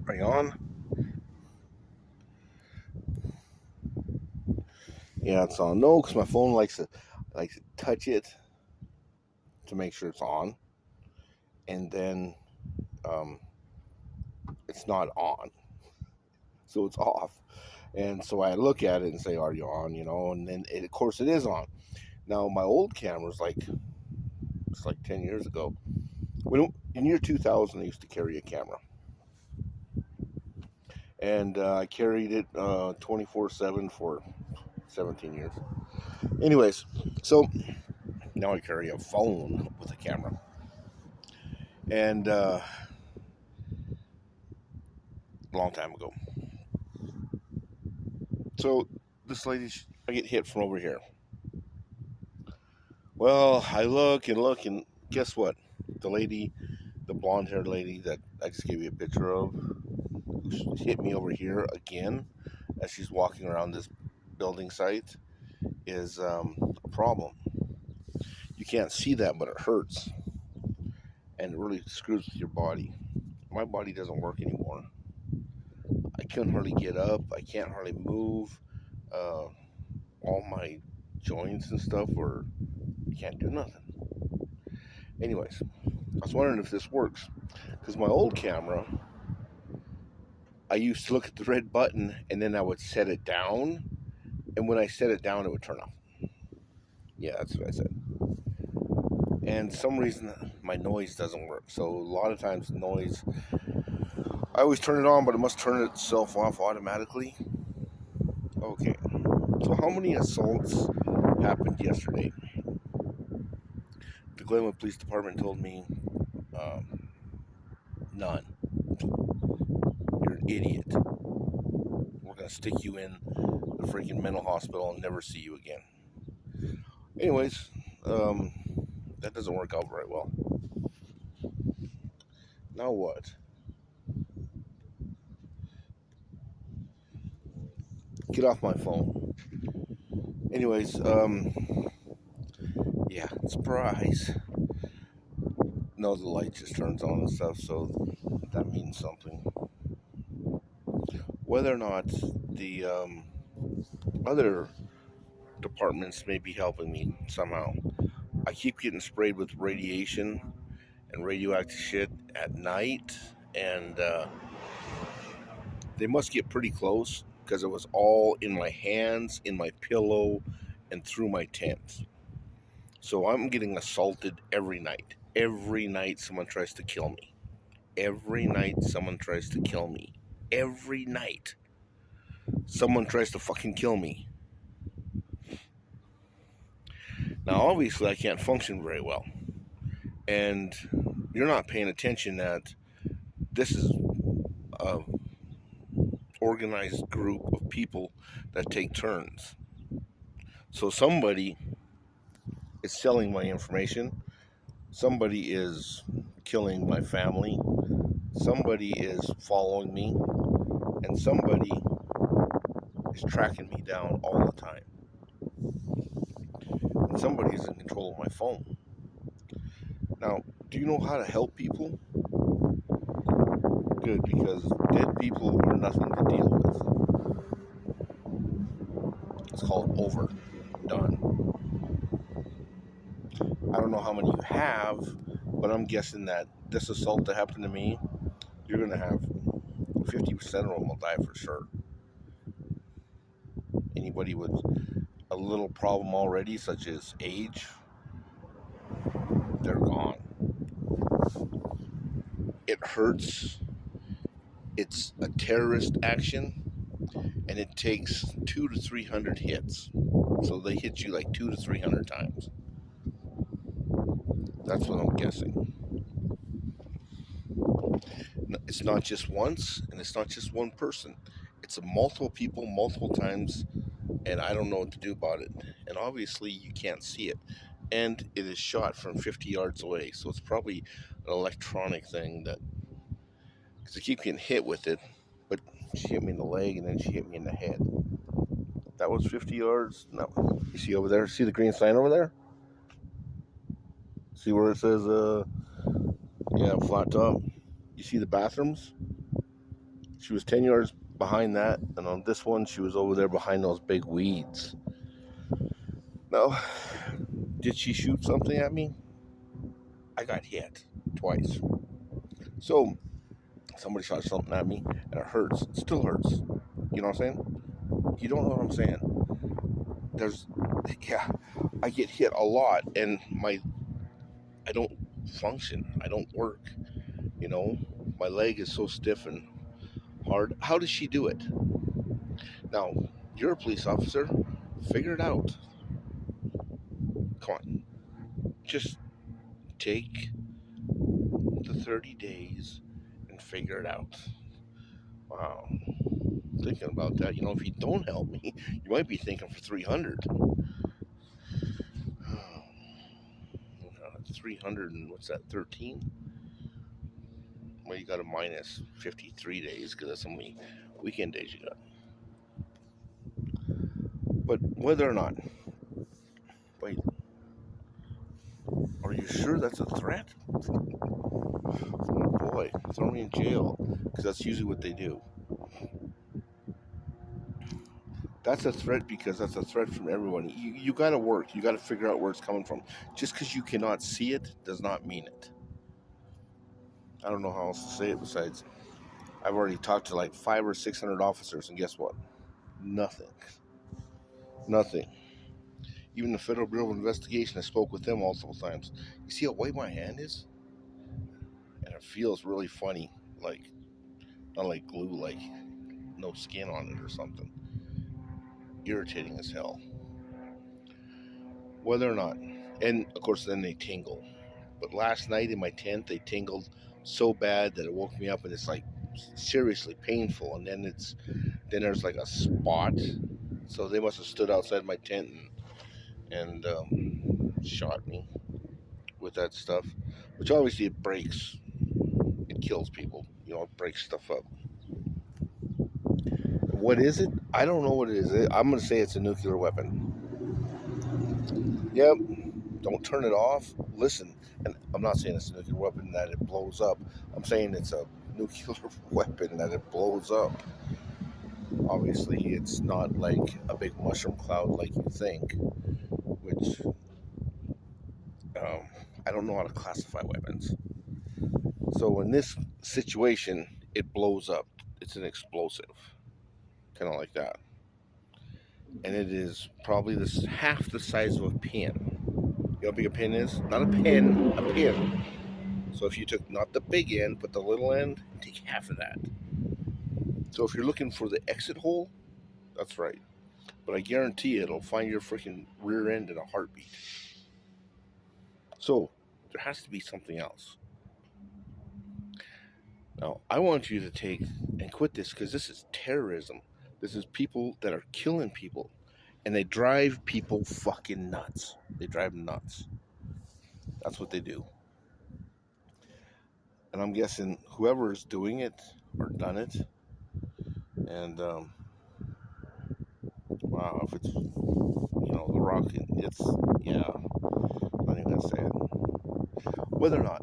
Are you on? Yeah, it's on. No, because my phone likes to touch it to make sure it's on, and then um, it's not on, so it's off. And so I look at it and say, "Are you on?" And then of course it is on. Now my old camera's it's like 10 years ago. When in year 2000, I used to carry a camera, and I carried it 24/7 for 17 years. Anyways, so now I carry a phone with a camera, and a long time ago. So this lady, I get hit from over here. Well, I look and look, and guess what? The lady, the blonde haired lady that I just gave you a picture of, who hit me over here again as she's walking around this building site, is a problem. You can't see that, but it hurts, and it really screws with your body. My body doesn't work anymore. I couldn't hardly get up. I can't hardly move. Uh, all my joints and stuff were, you can't do nothing. Anyways, I was wondering if this works because my old camera, I used to look at the red button and then I would set it down, and when I set it down, it would turn off. Yeah, that's what I said. And some reason my noise doesn't work. So a lot of times noise, I always turn it on, but it must turn itself off automatically. Okay. So how many assaults happened yesterday? The Glenwood Police Department told me none. You're an idiot. We're gonna stick you in the freaking mental hospital and never see you again. Anyways, um, that doesn't work out very well. Now what? Get off my phone. Anyways, yeah, surprise. No, the light just turns on and stuff, so that means something. Whether or not the other departments may be helping me somehow. I keep getting sprayed with radiation and radioactive shit at night, and they must get pretty close because it was all in my hands, in my pillow, and through my tent. So I'm getting assaulted every night. Every night someone tries to kill me. Every night someone tries to kill me. Every night someone tries to fucking kill me. Now, obviously, I can't function very well. And you're not paying attention that this is a organized group of people that take turns. So somebody is selling my information, somebody is killing my family, somebody is following me, and somebody is tracking me down all the time. And somebody is in control of my phone. Now, do you know how to help people? Good, because dead people are nothing to deal with. It's called overdone. I don't know how many you have, but I'm guessing that this assault that happened to me, you're going to have 50% of them will die for sure. Anybody with a little problem already, such as age, they're gone. It hurts. It's a terrorist action, and it takes 200 to 300 hits. So they hit you like 200 to 300 times. That's what I'm guessing. It's not just once, and it's not just one person. It's multiple people, multiple times, and I don't know what to do about it. And obviously, you can't see it. And it is shot from 50 yards away, so it's probably an electronic thing that, because I keep getting hit with it, but she hit me in the leg and then she hit me in the head. That was 50 yards. No, you see over there? See the green sign over there? See where it says, yeah, flat top? You see the bathrooms? She was 10 yards behind that, and on this one, she was over there behind those big weeds. Now, did she shoot something at me? I got hit twice. So, somebody shot something at me, and it hurts. It still hurts. You know what I'm saying? You don't know what I'm saying. There's, yeah, I get hit a lot, and I don't function. I don't work. You know, my leg is so stiff and hard. How does she do it? Now, you're a police officer. Figure it out. Come on. Just take the 30 days and figure it out. Wow. Thinking about that, if you don't help me, you might be thinking for 300. 300 and what's that, 13? Well, you got a minus 53 days because that's how many weekend days you got. But whether or not, wait, are you sure that's a threat? Oh boy, throw me in jail, because that's usually what they do. That's a threat because that's a threat from everyone. You got to work. You got to figure out where it's coming from. Just because you cannot see it does not mean it. I don't know how else to say it besides I've already talked to like 500 or 600 officers, and guess what? Nothing. Nothing. Even the Federal Bureau of Investigation, I spoke with them multiple times. You see how white my hand is? And it feels really funny, like, not like glue, like no skin on it or something. Irritating as hell. Whether or not, and of course then they tingle. But last night in my tent, they tingled so bad that it woke me up, and it's like seriously painful. And then there's like a spot, so they must have stood outside my tent and shot me with that stuff, which obviously it breaks, it kills people. It breaks stuff up. What is it? I don't know what it is. I'm gonna say it's a nuclear weapon. Yep. Don't turn it off. Listen, and I'm not saying it's a nuclear weapon that it blows up. I'm saying it's a nuclear weapon that it blows up. Obviously, it's not like a big mushroom cloud like you think, which I don't know how to classify weapons. So in this situation, it blows up. It's an explosive, kind of like that, and it is probably half the size of a pin. You know how big a pin is? Not a pen, a pin. So if you took not the big end, but the little end, take half of that. So if you're looking for the exit hole, that's right. But I guarantee it'll find your freaking rear end in a heartbeat. So there has to be something else. Now, I want you to take and quit this, because this is terrorism. This is people that are killing people. And they drive people fucking nuts. They drive them nuts. That's what they do. And I'm guessing whoever is doing it or done it, and wow, if it's the rocket, it's not even gonna say it. Whether or not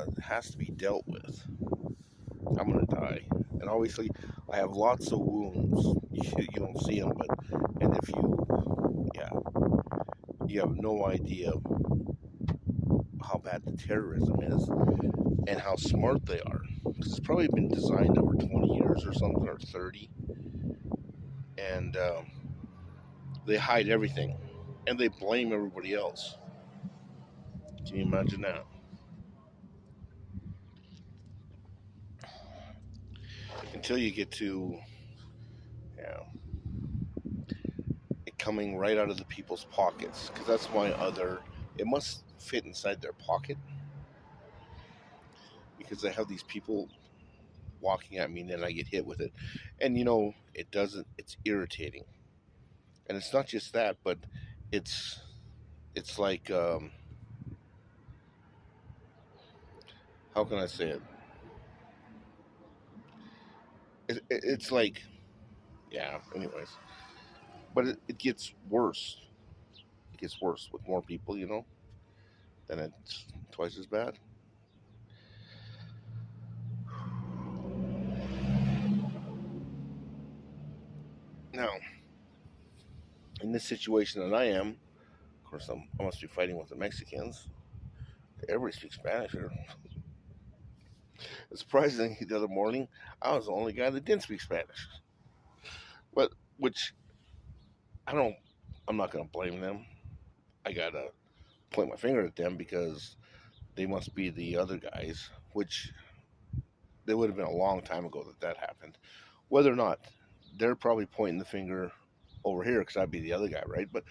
it has to be dealt with, I'm gonna die, and obviously I have lots of wounds. You don't see them, but and if you have no idea how bad the terrorism is and how smart they are, because it's probably been designed over 20 years or something, or 30, and they hide everything, and they blame everybody else. Can you imagine that? Until you get to it coming right out of the people's pockets, because that's my other. It must fit inside their pocket, because I have these people walking at me, and then I get hit with it, and it doesn't. It's irritating, and it's not just that, but it's like how can I say it? It's like Anyways, but it gets worse. It gets worse with more people, then it's twice as bad. Now, in this situation that I am, of course, I must be fighting with the Mexicans. Everybody speaks Spanish here. Surprisingly, the other morning, I was the only guy that didn't speak Spanish. But, which, I don't, I'm not going to blame them. I got to point my finger at them because they must be the other guys, which they would have been a long time ago that happened. Whether or not, they're probably pointing the finger over here because I'd be the other guy, right? But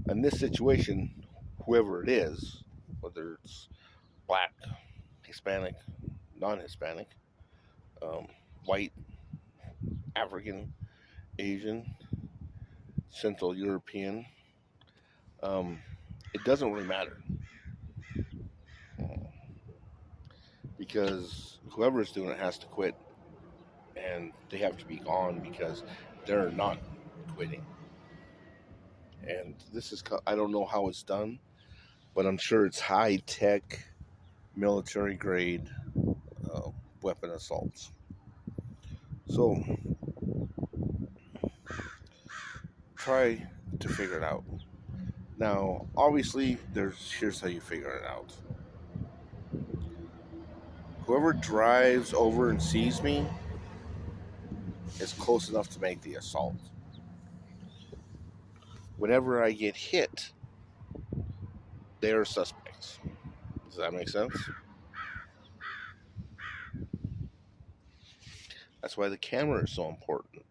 in this situation, whoever it is, whether it's black, Hispanic, non-Hispanic, um, white, African, Asian, Central European, um, it doesn't really matter because whoever is doing it has to quit, and they have to be gone because they're not quitting. And this is, I don't know how it's done, but I'm sure it's high tech, military grade uh, weapon assaults. So try to figure it out. Now, obviously, here's how you figure it out. Whoever drives over and sees me is close enough to make the assault. Whenever I get hit, they are suspects. Does that make sense? That's why the camera is so important.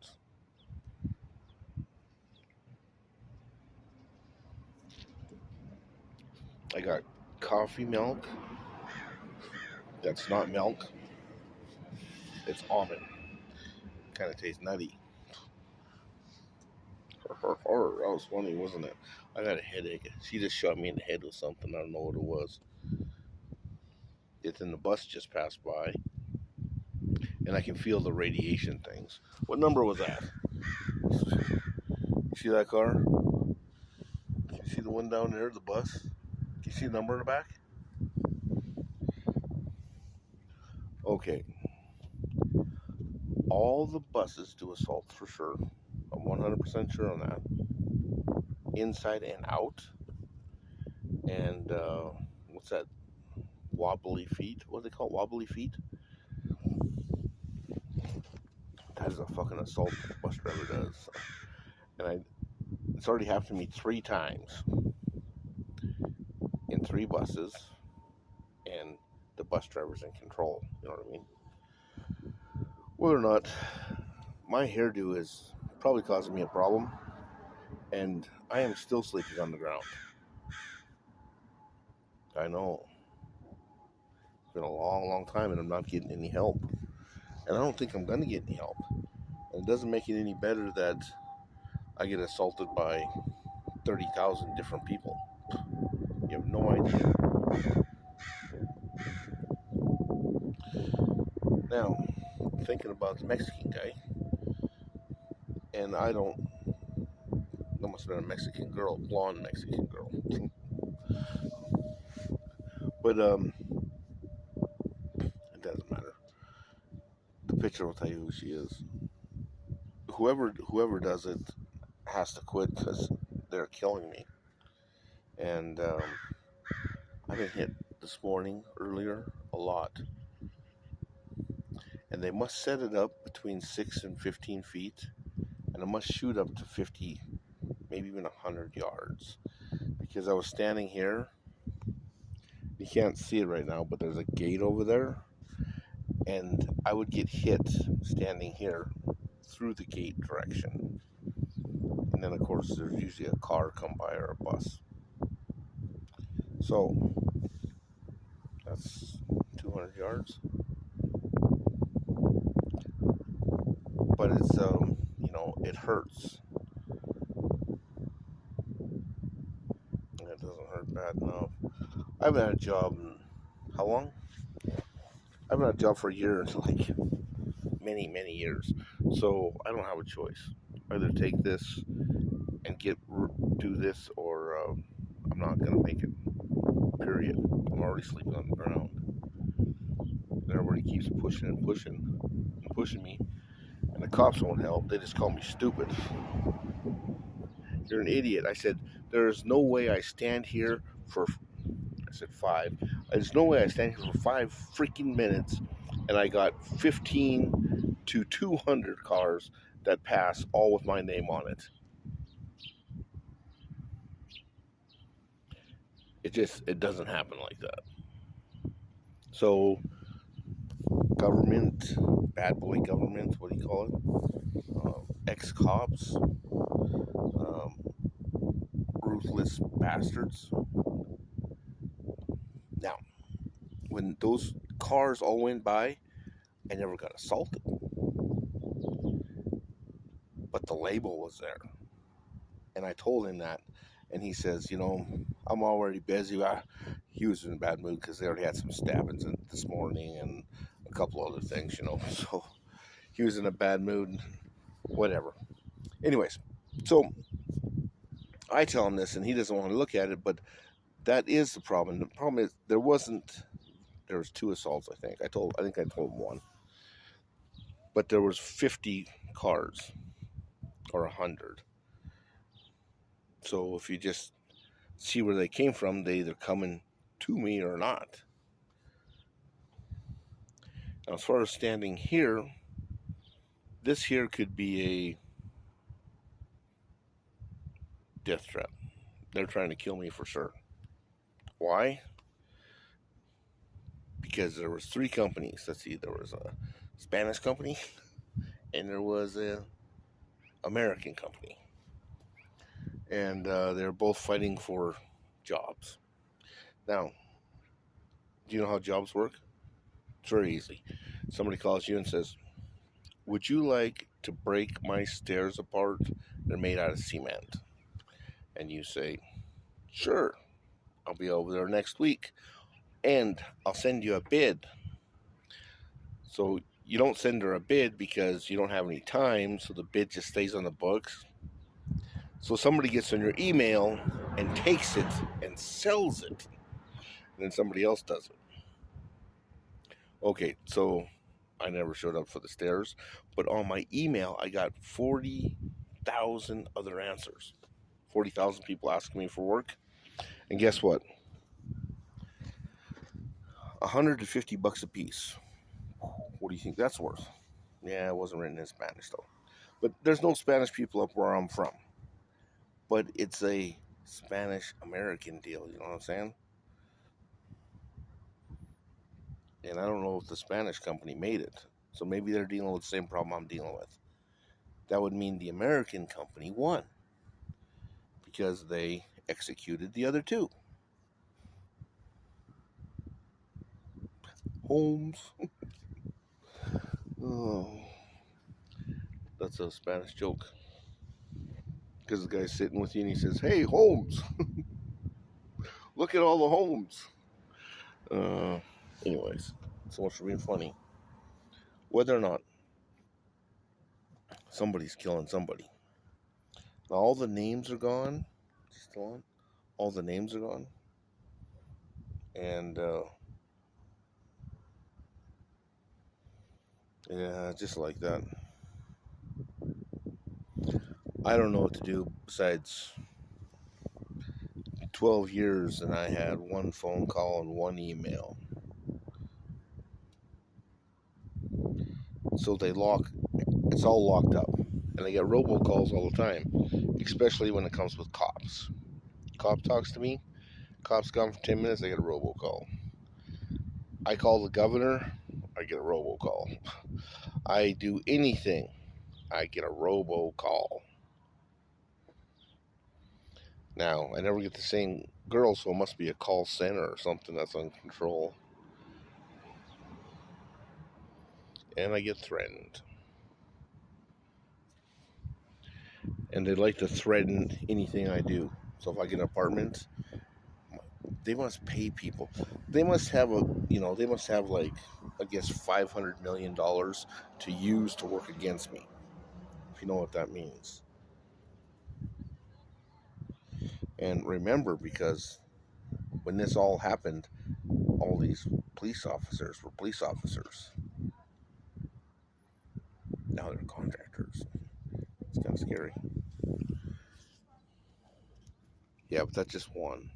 I got coffee milk. That's not milk. It's almond. Kind of tastes nutty. That was funny, wasn't it? I got a headache. She just shot me in the head with something. I don't know what it was. It's in the bus just passed by, and I can feel the radiation things. What number was that? You see that car? Can you see the one down there, the bus? Can you see the number in the back? Okay. All the buses do assaults for sure. I'm 100% sure on that. Inside and out. And what's that? Wobbly feet? What do they call it? Wobbly feet? That is a fucking assault that the bus driver does. And it's already happened to me 3 times in 3 buses, and the bus driver's in control. You know what I mean? Whether or not my hairdo is probably causing me a problem, and I am still sleeping on the ground. I know. It's been a long, long time, and I'm not getting any help. And I don't think I'm going to get any help. And it doesn't make it any better that I get assaulted by 30,000 different people. You have no idea. Now, thinking about the Mexican guy, and there must have been a Mexican girl, blonde Mexican girl. But it doesn't matter. The picture will tell you who she is. Whoever does it has to quit because they're killing me. And I've been hit this morning earlier a lot. And they must set it up between 6 and 15 feet, and it must shoot up to 50, maybe even 100 yards. Because I was standing here, you can't see it right now, but there's a gate over there, and I would get hit standing here through the gate direction. And then, of course, there's usually a car come by or a bus. So, that's 200 yards. But it's, it hurts. And it doesn't hurt bad enough. I haven't had a job in, how long? I haven't had a job for a year, like many, many years. So I don't have a choice. Either take this and do this, or I'm not going to make it. Period. I'm already sleeping on the ground. And everybody keeps pushing and pushing and pushing me. And cops won't help. They just call me stupid. You're an idiot. I said, there's no way I stand here for, I said 5. There's no way I stand here for 5 freaking minutes and I got 15 to 200 cars that pass, all with my name on it. It doesn't happen like that. So, government, bad boy government, what do you call it? Ex-cops, ruthless bastards. Now, when those cars all went by, I never got assaulted. But the label was there. And I told him that. And he says, I'm already busy. He was in a bad mood because they already had some stabbings this morning and a couple other things, So he was in a bad mood. Whatever. Anyways, so I tell him this and he doesn't want to look at it, but that is the problem. The problem is there was 2 assaults, I think. I think I told him 1. But there was 50 cars or 100. So if you just see where they came from, they either coming to me or not. Now, as far as standing here, this here could be a death trap. They're trying to kill me for sure. Why? Because there was 3 companies. Let's see, there was a Spanish company and there was a American company. And they're both fighting for jobs. Now, do you know how jobs work? It's very easy. Somebody calls you and says, would you like to break my stairs apart? They're made out of cement. And you say, sure, I'll be over there next week. And I'll send you a bid. So you don't send her a bid because you don't have any time, so the bid just stays on the books. So somebody gets on your email and takes it and sells it. And then somebody else does it. Okay, so I never showed up for the stairs, but on my email I got 40,000 other answers. 40,000 people asking me for work. And guess what? $150 a piece. What do you think that's worth? Yeah, it wasn't written in Spanish though. But there's no Spanish people up where I'm from. But it's a Spanish-American deal, you know what I'm saying? And I don't know if the Spanish company made it. So maybe they're dealing with the same problem I'm dealing with. That would mean the American company won. Because they executed the other 2. Holmes. Oh, that's a Spanish joke. Because the guy's sitting with you and he says, hey, Holmes. Look at all the Holmes. Anyways, so much for being funny. Whether or not somebody's killing somebody. Now, all the names are gone. Still on? All the names are gone. And, yeah, just like that. I don't know what to do besides 12 years and I had 1 phone call and 1 email. So it's all locked up. And I get robocalls all the time, especially when it comes with cops. Cop talks to me, cop's gone for 10 minutes, I get a robocall. I call the governor, I get a robocall. I do anything, I get a robocall. Now, I never get the same girl, so it must be a call center or something that's on control. And I get threatened. And they like to threaten anything I do. So if I get an apartment, they must pay people. They must have like, I guess, $500 million to use to work against me. If you know what that means. And remember, because when this all happened, all these police officers were police officers. Now they're contractors. It's kind of scary. Yeah, but that's just one.